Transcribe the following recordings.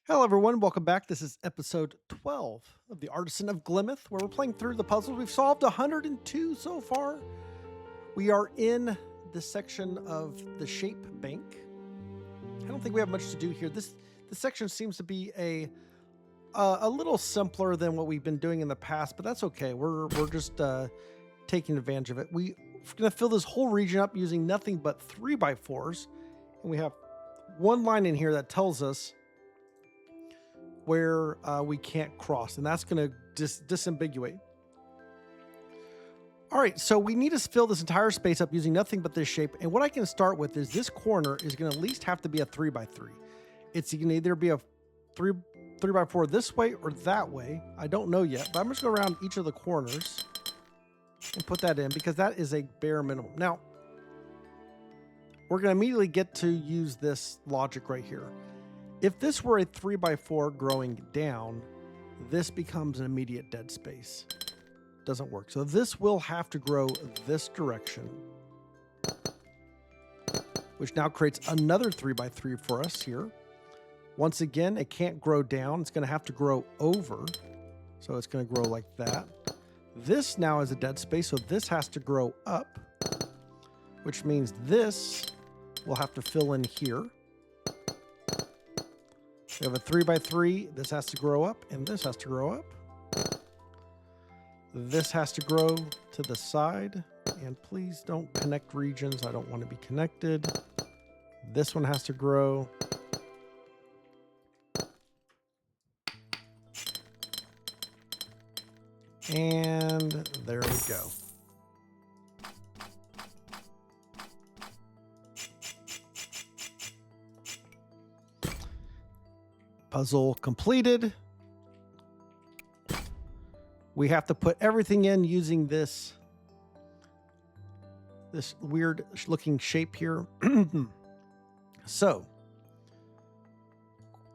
Hello, everyone. Welcome back. This is episode 12 of the Artisan of Glimmith, where we're playing through the puzzles. We've solved 102 so far. We are in this section of the shape bank. I don't think we have much to do here. This section seems to be a little simpler than what we've been doing in the past, but that's okay. We're just taking advantage of it. We're going to fill this whole region up using nothing but 3x4s, and we have one line in here that tells us where we can't cross, and that's going to disambiguate. All right, so we need to fill this entire space up using nothing but this shape, and what I can start with is this corner is going to at least have to be a 3x3. It's going to either be a 3x4 this way or that way. I don't know yet, but I'm just going to go around each of the corners and put that in because that is a bare minimum. Now, we're going to immediately get to use this logic right here. If this were a 3x4 growing down, this becomes an immediate dead space. Doesn't work. So this will have to grow this direction, which now creates another 3x3 for us here. Once again, it can't grow down. It's going to have to grow over. So it's going to grow like that. This now is a dead space, so this has to grow up, which means this will have to fill in here. We have a 3x3. This has to grow up, and this has to grow up. This has to grow to the side, and please don't connect regions. I don't want to be connected. This one has to grow. And there we go. Puzzle completed. We have to put everything in using this weird looking shape here. So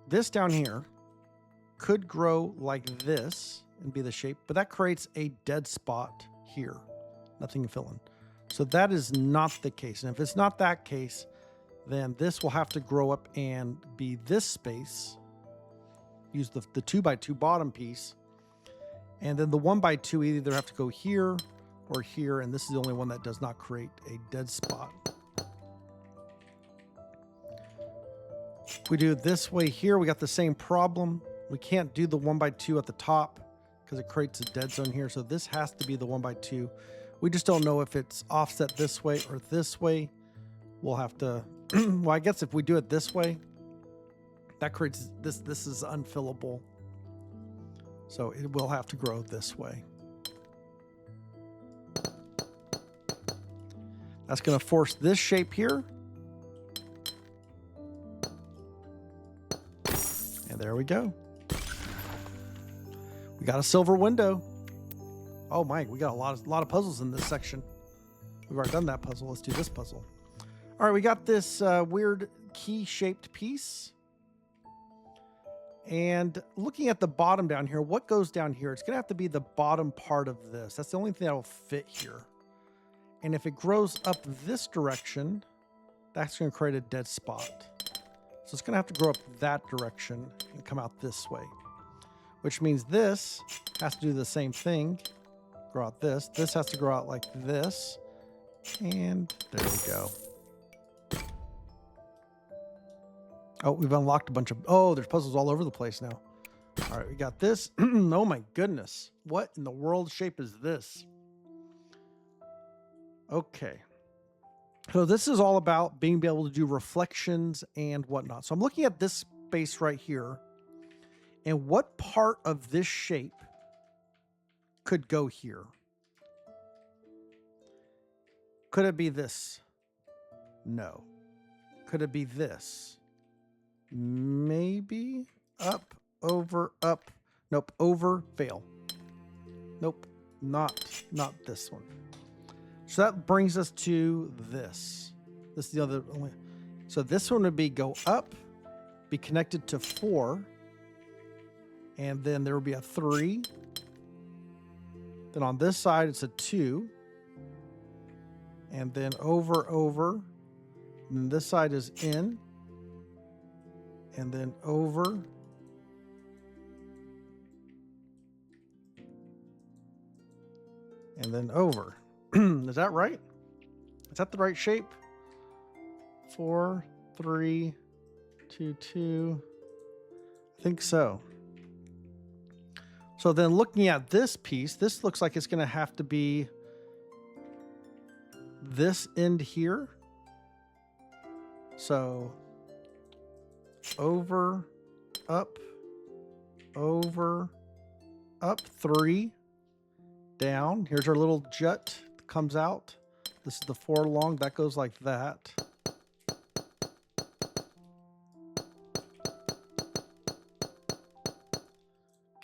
this down here could grow like this and be the shape, but that creates a dead spot here. Nothing to fill in. So that is not the case. And if it's not that case, then this will have to grow up and be this space. Use the 2x2 bottom piece. And then the 1x2 either have to go here or here. And this is the only one that does not create a dead spot. If we do it this way here, we got the same problem. We can't do the 1x2 at the top because it creates a dead zone here. So this has to be the 1x2. We just don't know if it's offset this way or this way. We'll have to, well, I guess if we do it this way, that creates this is unfillable. So it will have to grow this way. That's going to force this shape here. And there we go. We got a silver window. Oh my, we got a lot of puzzles in this section. We've already done that puzzle. Let's do this puzzle. All right, we got this weird key-shaped piece. And looking at the bottom down here, what goes down here? It's going to have to be the bottom part of this. That's the only thing that will fit here. And if it grows up this direction, that's going to create a dead spot. So it's going to have to grow up that direction and come out this way, which means this has to do the same thing. Grow out this. This has to grow out like this. And there we go. Oh, we've unlocked a bunch of... Oh, there's puzzles all over the place now. All right, we got this. Oh, my goodness. What in the world shape is this? Okay. So this is all about being able to do reflections and whatnot. So I'm looking at this space right here. And what part of this shape could go here? Could it be this? No. Could it be this? Maybe up, over, up. Nope, over, fail. Nope, not this one. So that brings us to this. This is the other only. So this one would be go up, be connected to 4, and then there would be a 3. Then on this side, it's a 2. And then over, over. And this side is in. And then over and then over. Is that right? Is that the right shape? 4, 3, 2, 2. I think so. So then looking at this piece, this looks like it's going to have to be this end here. So over, up, 3, down. Here's our little jut that comes out. This is the 4 long. That goes like that.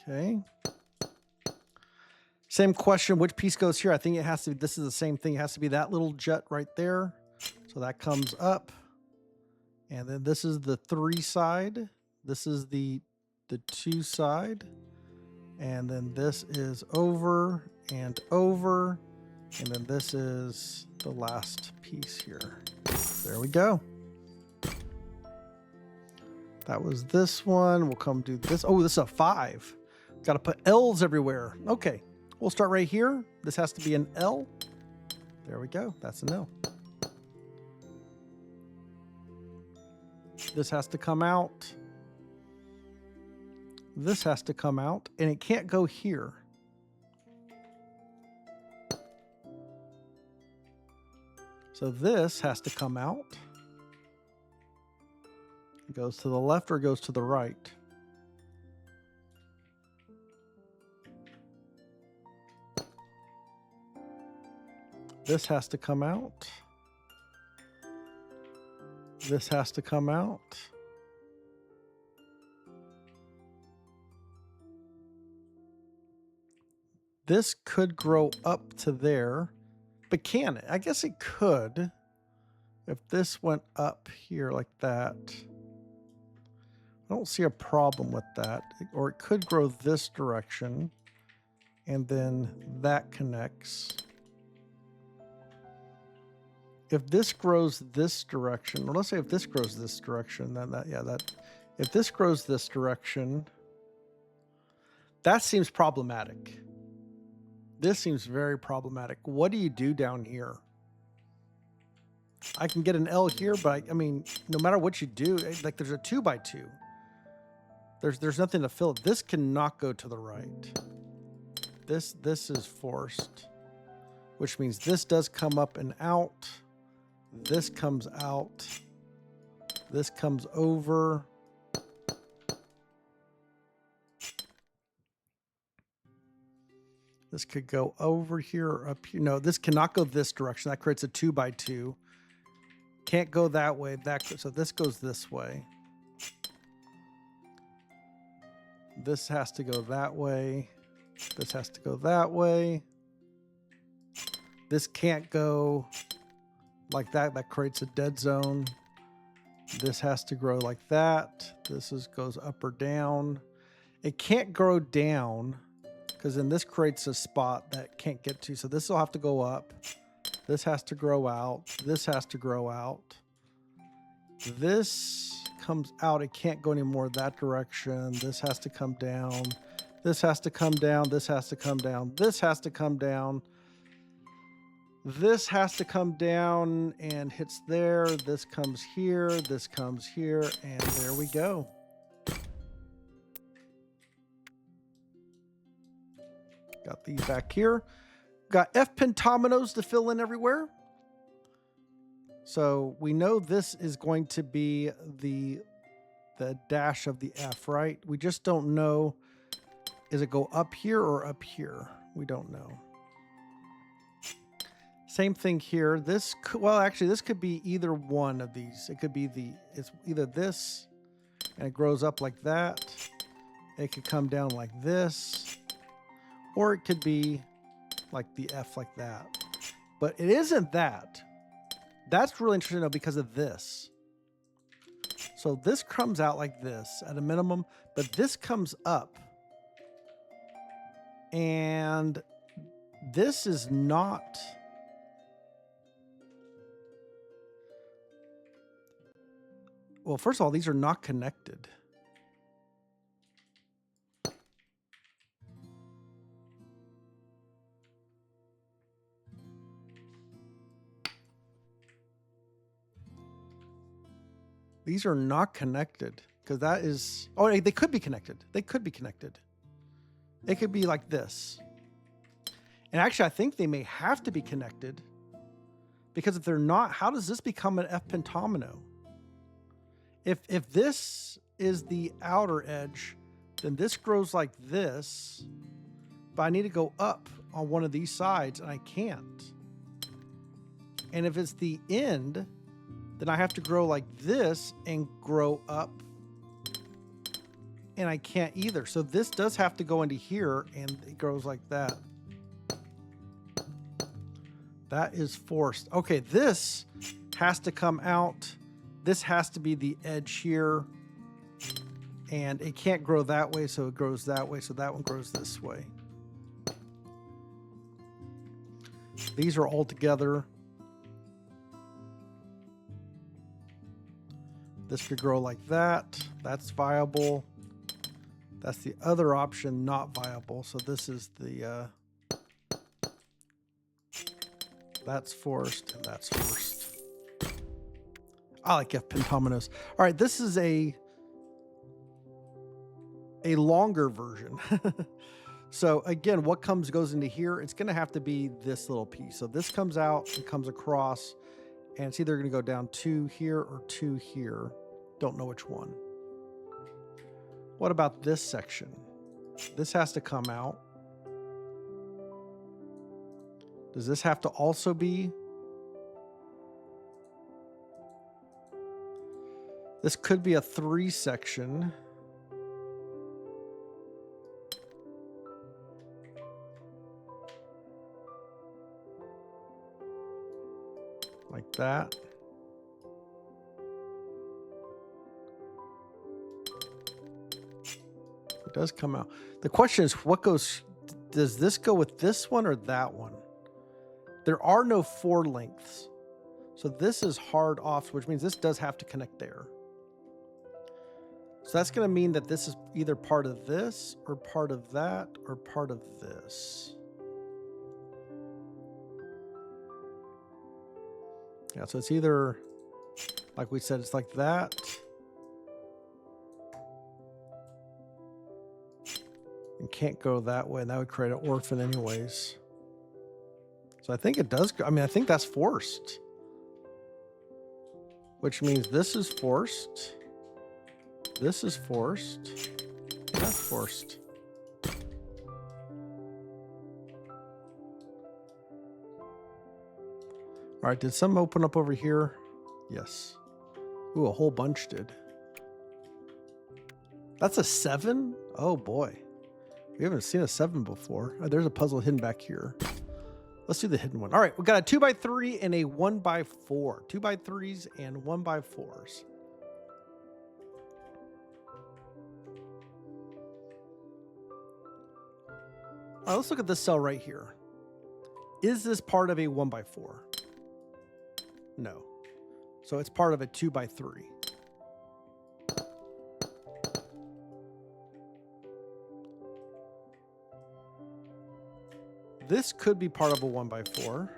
Okay. Same question, which piece goes here? I think it has to be, this is the same thing. It has to be that little jut right there. So that comes up. And then this is the 3 side. This is the 2 side. And then this is over and over. And then this is the last piece here. There we go. That was this one. We'll come do this. Oh, this is a 5. Got to put L's everywhere. Okay. We'll start right here. This has to be an L. There we go. That's an L. This has to come out. This has to come out. And it can't go here. So this has to come out. It goes to the left or it goes to the right. This has to come out. This has to come out. This could grow up to there, but can it? I guess it could. If this went up here like that, I don't see a problem with that. Or it could grow this direction, and then that connects. If this grows this direction, or let's say if this grows this direction, then if this grows this direction, that seems problematic. This seems very problematic. What do you do down here? I can get an L here, but I mean, no matter what you do, like there's a 2 by 2. There's nothing to fill it. This cannot go to the right. This is forced, which means this does come up and out. This comes out. This comes over. This could go over here or up here. No, this cannot go this direction. That creates a 2 by 2. Can't go that way. So this goes this way. This has to go that way. This has to go that way. This can't go like that. That creates a dead zone. This has to grow like that. This goes up or down. It can't grow down because then this creates a spot that can't get to. So this will have to go up. This has to grow out. This has to grow out. This comes out. It can't go anymore that direction. This has to come down. This has to come down. This has to come down. This has to come down. This has to come down and hits there. This comes here. This comes here. And there we go. Got these back here. Got F pentominoes to fill in everywhere. So we know this is going to be the dash of the F, right? We just don't know. Is it go up here or up here? We don't know. Same thing here. This could, well, actually, this could be either one of these. It could be it's either this and it grows up like that. It could come down like this, or it could be like the F like that. But it isn't that. That's really interesting though because of this. So this comes out like this at a minimum, but this comes up. And this is not... Well, first of all, these are not connected. These are not connected because that is, oh, they could be connected. They could be connected. It could be like this. And actually, I think they may have to be connected because if they're not, how does this become an F pentomino? If this is the outer edge, then this grows like this, but I need to go up on one of these sides and I can't. And if it's the end, then I have to grow like this and grow up, and I can't either. So this does have to go into here and it grows like that. That is forced. Okay, this has to come out. This has to be the edge here, and it can't grow that way, so it grows that way, so that one grows this way. These are all together. This could grow like that. That's viable. That's the other option, not viable. So this is the, that's forced and that's forced. I like F pentominoes. All right, this is a longer version. So again, what goes into here? It's going to have to be this little piece. So this comes out and comes across, and it's either going to go down 2 here or 2 here. Don't know which one. What about this section? This has to come out. Does this have to also be? This could be a 3 section. Like that. It does come out. The question is, does this go with this one or that one? There are no 4 lengths. So this is hard off, which means this does have to connect there. So that's going to mean that this is either part of this or part of that or part of this. Yeah, so it's either, like we said, it's like that. And can't go that way, and that would create an orphan anyways. So I think it does go, I mean, I think that's forced. Which means this is forced. This is forced. That's forced. All right, did some open up over here? Yes. Ooh, a whole bunch did. That's a 7? Oh boy. We haven't seen a 7 before. Oh, there's a puzzle hidden back here. Let's do the hidden one. All right, we got a 2x3 and a 1x4. 2x3s and 1x4s. All right, let's look at this cell right here. Is this part of a 1x4? No. So it's part of a 2x3. This could be part of a 1x4.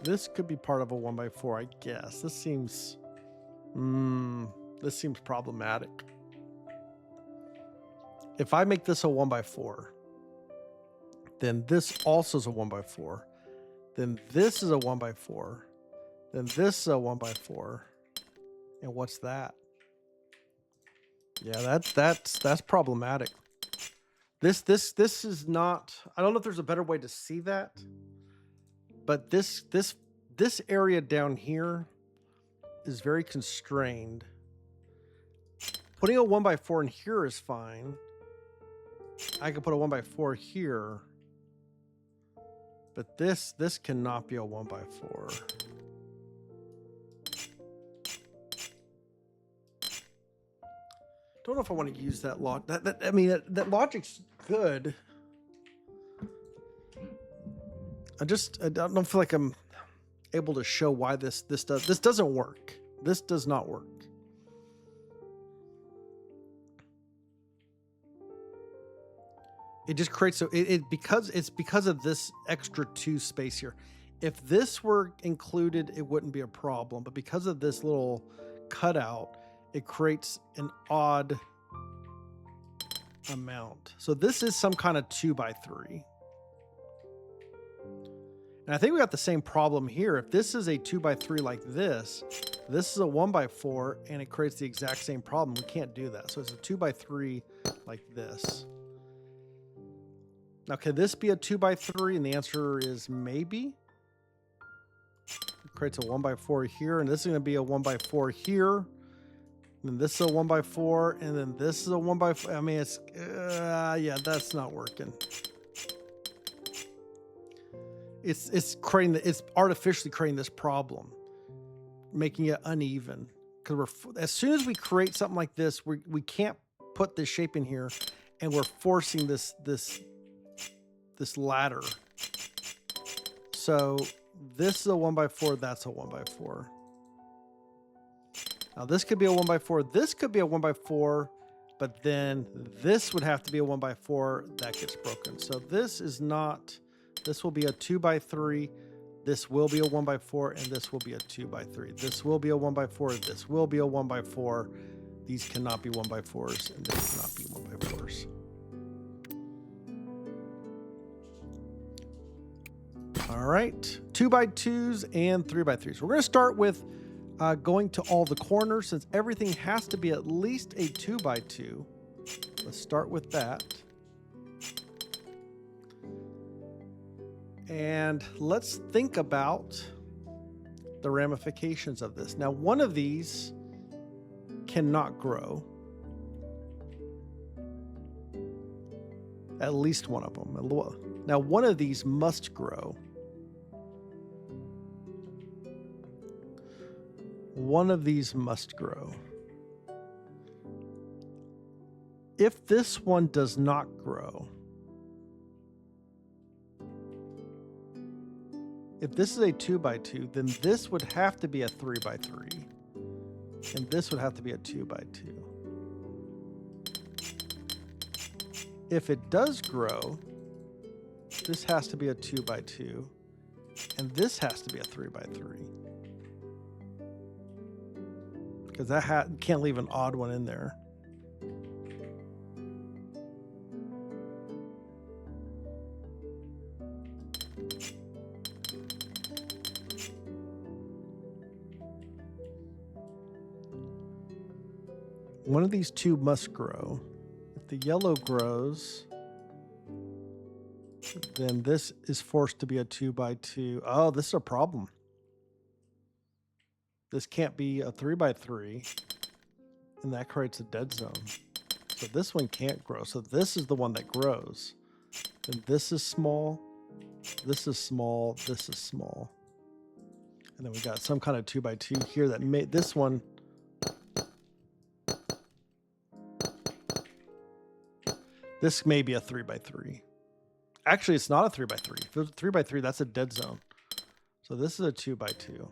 This could be part of a 1x4, I guess. This seems problematic. If I make this a 1x4, then this also is a 1x4. Then this is a 1x4. Then this is a 1x4. And what's that? Yeah, that's problematic. This is not, I don't know if there's a better way to see that, but this area down here is very constrained. Putting a 1x4 in here is fine. I could put a 1x4 here, but this cannot be a 1x4. Don't know if I want to use that logic. I mean, that logic's good. I don't feel like I'm able to show why this doesn't work. This does not work. It just creates it's because of this extra 2 space here. If this were included, it wouldn't be a problem. But because of this little cutout, it creates an odd amount. So this is some kind of 2x3. And I think we got the same problem here. If this is a 2x3 like this is a 1x4, and it creates the exact same problem. We can't do that. So it's a 2x3 like this. Now, could this be a 2x3? And the answer is maybe. It creates a 1x4 here, and this is going to be a 1x4 here. And then this is a 1x4, and then this is a 1x4. I mean, it's, yeah, that's not working. It's artificially creating this problem, making it uneven. Because as soon as we create something like this, we can't put this shape in here, and we're forcing this ladder. So this is a 1x4, that's a 1x4. Now this could be a 1x4, this could be a 1x4, but then this would have to be a 1x4, that gets broken. So this is not, this will be a 2x3, this will be a 1x4, and this will be a 2x3. This will be a 1x4, this will be a 1x4. These cannot be 1x4s, and they cannot be 1x4s. All right, 2x2s and 3x3s. We're going to start with going to all the corners, since everything has to be at least a 2x2. Let's start with that. And let's think about the ramifications of this. Now, one of these cannot grow. At least one of them. Now, one of these must grow. One of these must grow. If this one does not grow, if this is a 2x2, then this would have to be a 3x3. And this would have to be a 2x2. If it does grow, this has to be a 2x2. And this has to be a 3x3. Because that can't leave an odd one in there. One of these two must grow. If the yellow grows, then this is forced to be a 2x2. Oh, this is a problem. This can't be a 3x3, and that creates a dead zone. So this one can't grow. So this is the one that grows. And this is small, this is small, this is small. And then we got some kind of 2x2 here that made this one. This may be a 3x3. Actually, it's not a 3x3. If it was a 3x3, that's a dead zone. So this is a 2x2.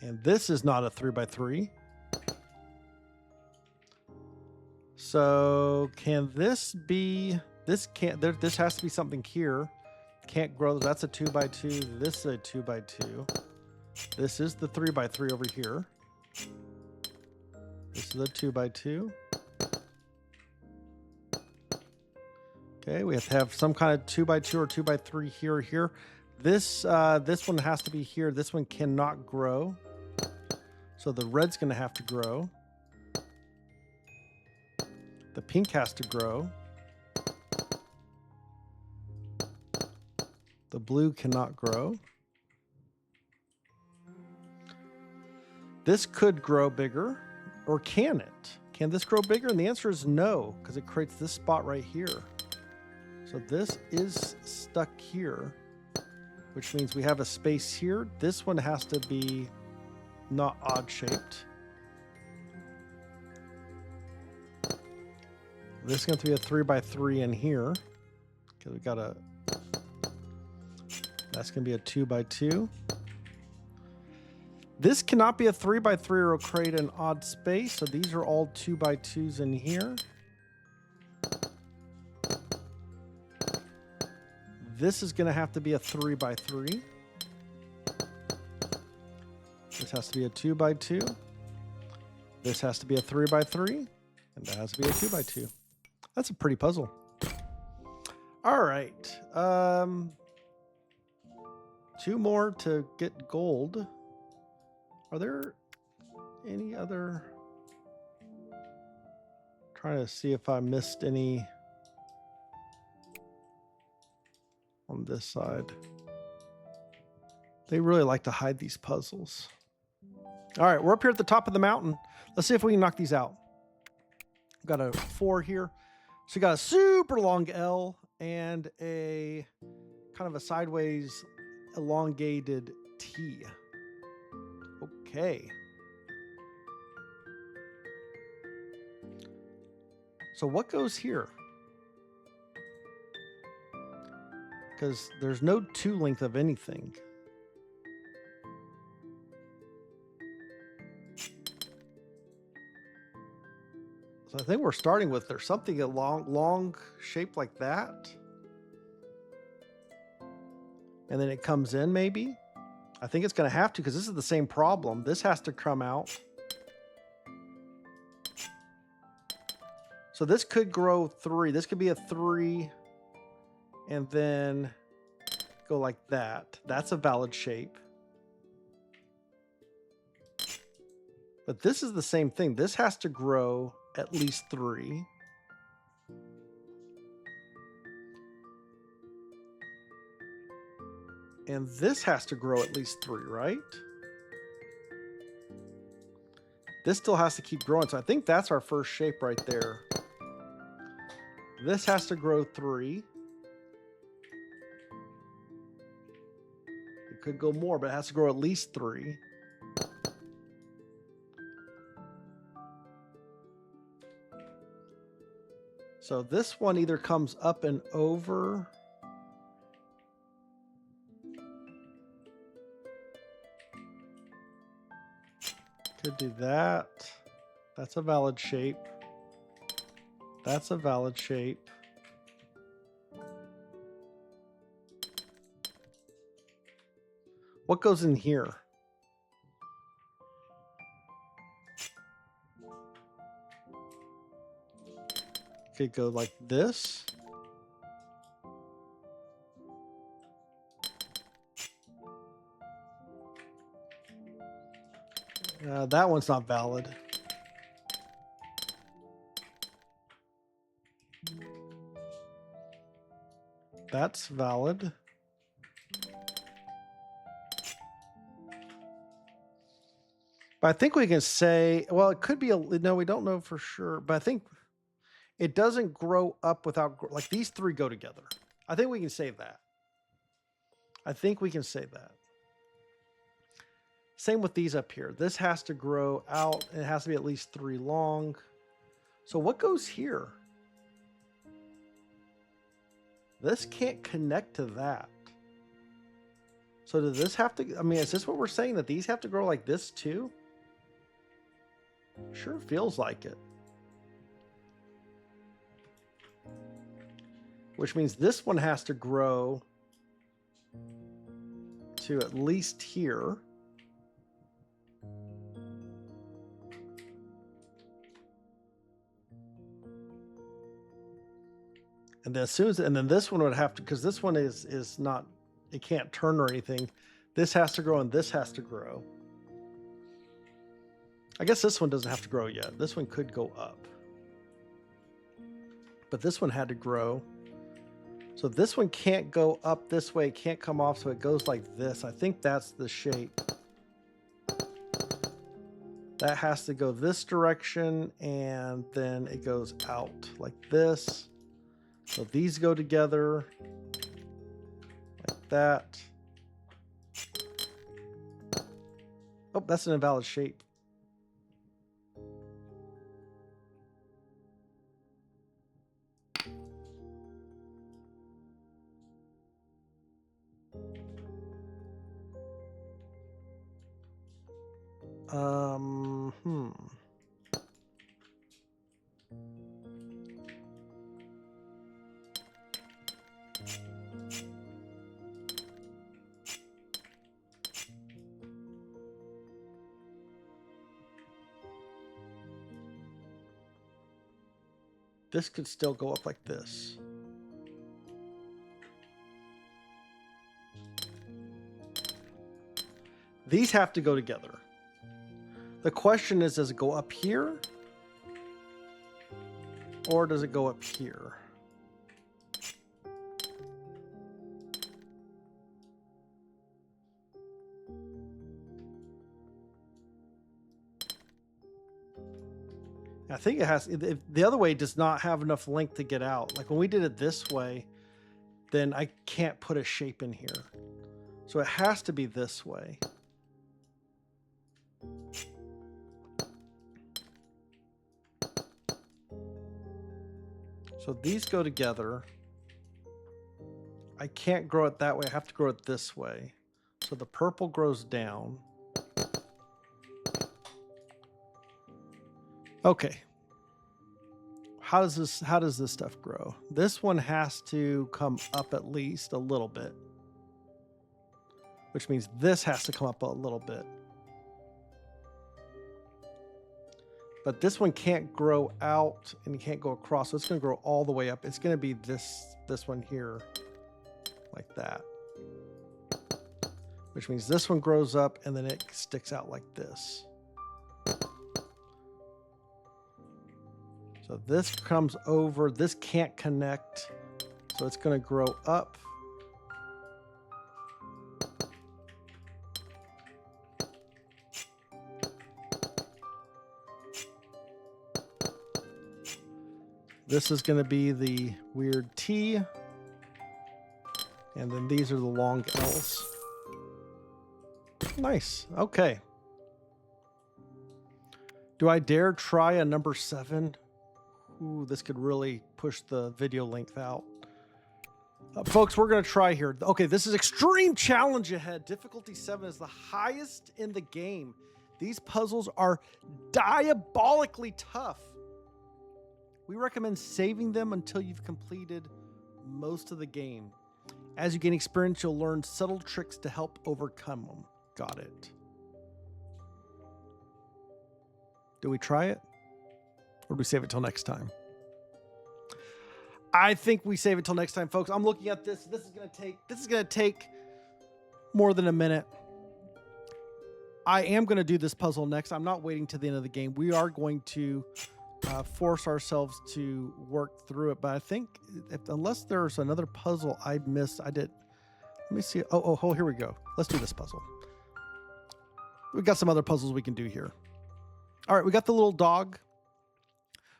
And this is not a 3x3. So can this be, this can't, this has to be something here. Can't grow, that's a 2x2. This is a 2x2. This is the 3x3 over here. This is a 2x2. Okay, we have to have some kind of 2x2 or 2x3 here or here. This one has to be here. This one cannot grow. So the red's going to have to grow. The pink has to grow. The blue cannot grow. This could grow bigger, or can it? Can this grow bigger? And the answer is no, because it creates this spot right here. So this is stuck here, which means we have a space here. This one has to be not odd shaped. This is going to be a 3x3 in here. Okay, we got a, that's going to be a 2x2. This cannot be a 3x3 or it'll create an odd space. So these are all 2x2s in here. This is going to have to be a 3x3. This has to be a 2x2. This has to be a 3x3. And that has to be a 2x2. That's a pretty puzzle. All right. 2 more to get gold. Are there any other... Trying to see if I missed any on this side. They really like to hide these puzzles. All right, we're up here at the top of the mountain. Let's see if we can knock these out. Got a 4 here. So you got a super long L and a kind of a sideways elongated T. Okay. So what goes here? Because there's no 2 length of anything. So I think we're starting with there's something a long shape like that. And then it comes in maybe. I think it's going to have to because this is the same problem. This has to come out. So this could grow 3. This could be a 3 and then go like that. That's a valid shape. But this is the same thing. This has to grow at least 3. And this has to grow at least 3, right? This still has to keep growing. So I think that's our first shape right there. This has to grow 3. It could go more, but it has to grow at least 3. So this one either comes up and over. Could do that. That's a valid shape. That's a valid shape. What goes in here? Could go like this. That one's not valid. That's valid. But I think we can say, well, it could be no, we don't know for sure, but I think it doesn't grow up without, like these 3 go together. I think we can say that. I think we can say that. Same with these up here. This has to grow out. It has to be at least 3 long. So what goes here? This can't connect to that. So does this have to, I mean, is this what we're saying, that these have to grow like this too? Sure feels like it. Which means this one has to grow to at least here. And then as soon as, and then this one would have to, because this one is not, it can't turn or anything. This has to grow and this has to grow. I guess this one doesn't have to grow yet. This one could go up. But this one had to grow. So this one can't go up this way, it can't come off, so it goes like this. I think that's the shape. That has to go this direction, and then it goes out like this. So these go together like that. Oh, that's an invalid shape. This could still go up like this. These have to go together. The question is, does it go up here? Or does it go up here? I think it has. The other way does not have enough length to get out. Like when we did it this way, then I can't put a shape in here. So it has to be this way. So these go together. I can't grow it that way. I have to grow it this way. So the purple grows down. Okay. How does this stuff grow? This one has to come up at least a little bit, which means this has to come up a little bit. But this one can't grow out and it can't go across, so it's going to grow all the way up. It's going to be this one here, like that. Which means this one grows up and then it sticks out like this. So this comes over, this can't connect, so it's going to grow up. This is going to be the weird T, and then these are the long L's. Nice. Okay. Do I dare try a number 7? Ooh, this could really push the video length out. Folks, we're going to try here. Okay, this is extreme challenge ahead. Difficulty 7 is the highest in the game. These puzzles are diabolically tough. We recommend saving them until you've completed most of the game. As you gain experience, you'll learn subtle tricks to help overcome them. Got it. Do we try it? Or do we save it till next time? I think we save it till next time, folks. I'm looking at this. This is gonna take more than a minute. I am gonna do this puzzle next. I'm not waiting to the end of the game. We are going to force ourselves to work through it. But I think unless there's another puzzle I missed, I did. Let me see. Oh, here we go. Let's do this puzzle. We got some other puzzles we can do here. All right, we got the little dog.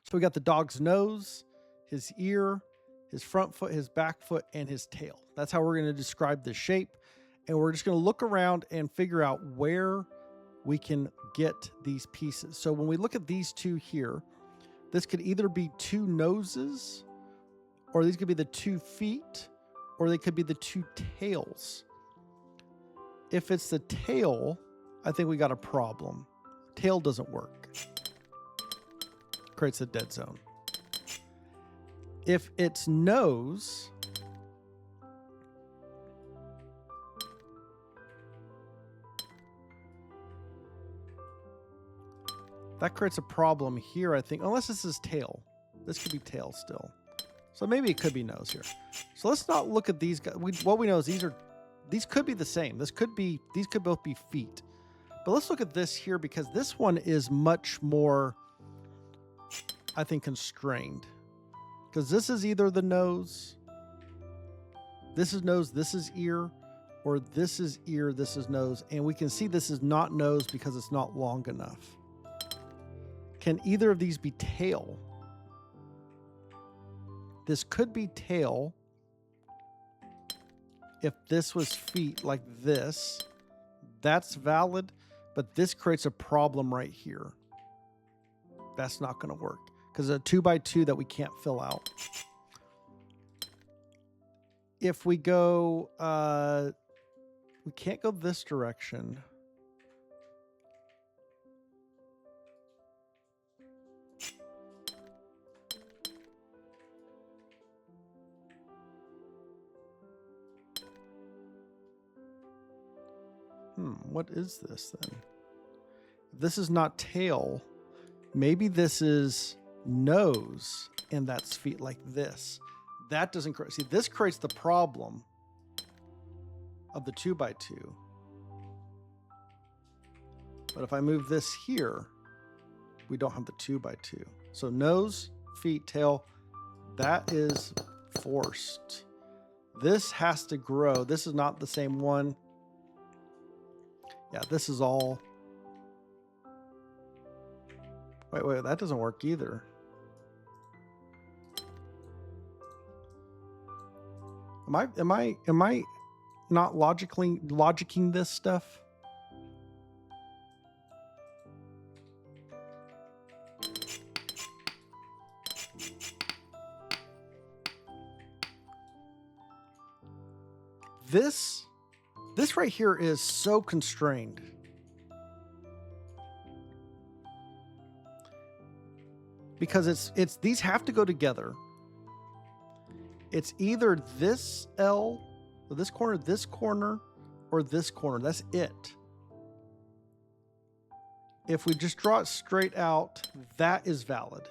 So we got the dog's nose, his ear, his front foot, his back foot, and his tail. That's how we're going to describe the shape. And we're just going to look around and figure out where we can get these pieces. So when we look at these two here, this could either be 2 noses, or these could be the 2 feet, or they could be the 2 tails. If it's the tail, I think we got a problem. Tail doesn't work. Creates a dead zone. If it's nose, that creates a problem here, I think, unless this is tail. This could be tail still. So maybe it could be nose here. So let's not look at these guys. What we know is these could be the same. These could both be feet. But let's look at this here, because this one is much more, I think, constrained. Because this is either the nose, this is nose, this is ear, or this is ear, this is nose. And we can see this is not nose because it's not long enough. Can either of these be tail? This could be tail if this was feet like this. That's valid, but this creates a problem right here. That's not going to work because it's a 2x2 that we can't fill out. If we go, we can't go this direction. What is this then? If this is not tail, maybe this is nose in that feet like this. That doesn't create, see, this creates the problem of the 2x2. But if I move this here, we don't have the 2x2. So nose, feet, tail, that is forced. This has to grow. This is not the same one. Yeah, this is all. Wait, that doesn't work either. Am I not logicking this stuff? This right here is so constrained. Because it's these have to go together. It's either this L, or this corner, or this corner. That's it. If we just draw it straight out, that is valid.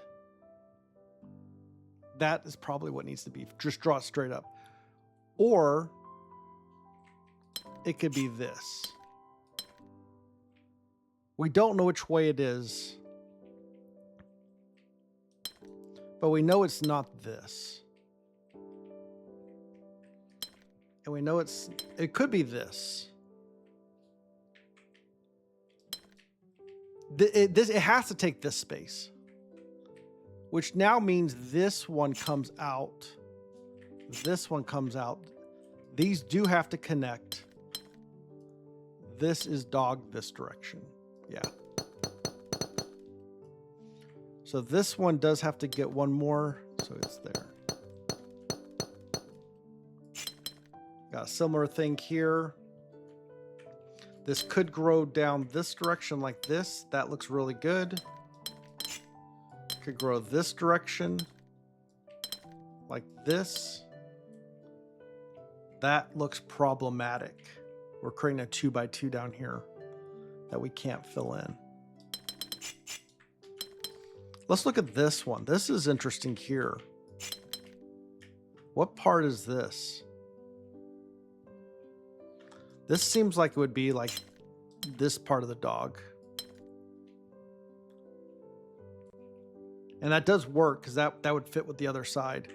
That is probably what needs to be. Just draw it straight up. Or it could be this. We don't know which way it is, but we know it's not this. And we know it could be this. It has to take this space, which now means this one comes out. This one comes out. These do have to connect. This is dog this direction. Yeah. So this one does have to get one more. So it's there. Got a similar thing here. This could grow down this direction like this. That looks really good. Could grow this direction like this. That looks problematic. We're creating a 2x2 down here that we can't fill in. Let's look at this one. This is interesting here. What part is this? This seems like it would be like this part of the dog. And that does work because that would fit with the other side.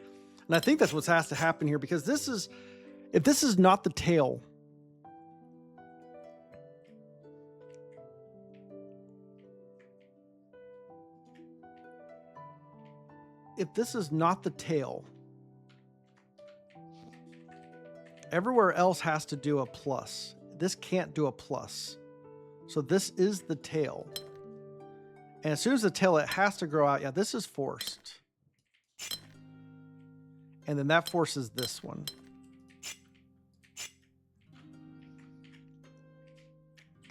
And I think that's what has to happen here, because this is, if this is not the tail, if this is not the tail, everywhere else has to do a plus. This can't do a plus. So this is the tail. And as soon as the tail, it has to grow out. Yeah, this is forced. And then that forces this one.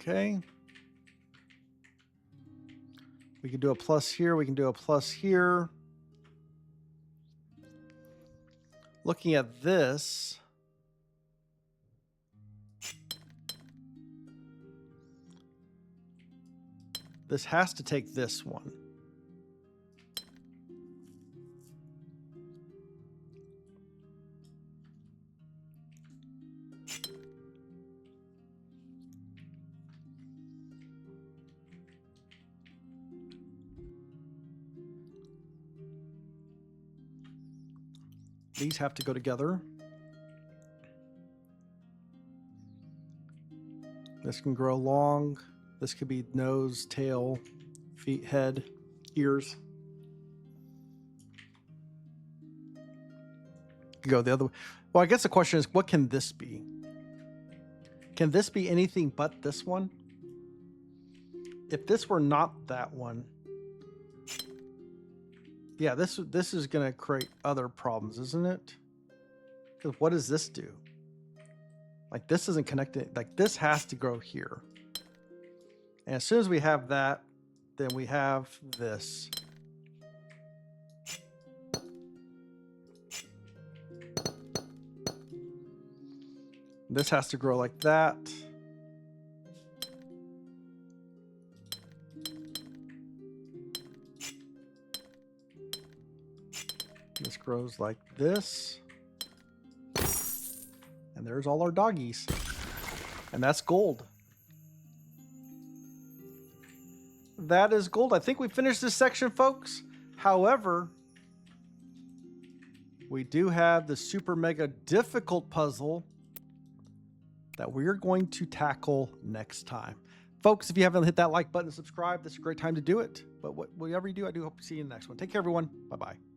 Okay. We can do a plus here. We can do a plus here. Looking at this, this has to take this one. These have to go together. This can grow long. This could be nose, tail, feet, head, ears. Go the other way. Well, I guess the question is, what can this be? Can this be anything but this one? If this were not that one, yeah, this is going to create other problems, isn't it? Because what does this do? Like, this isn't connected. Like, this has to grow here. And as soon as we have that, then we have this. This has to grow like that. rows like this. And there's all our doggies. And that's gold. That is gold. I think we finished this section, folks. However, we do have the super mega difficult puzzle that we're going to tackle next time. Folks, if you haven't hit that like button and subscribe, this is a great time to do it. But whatever you do, I do hope to see you in the next one. Take care, everyone. Bye-bye.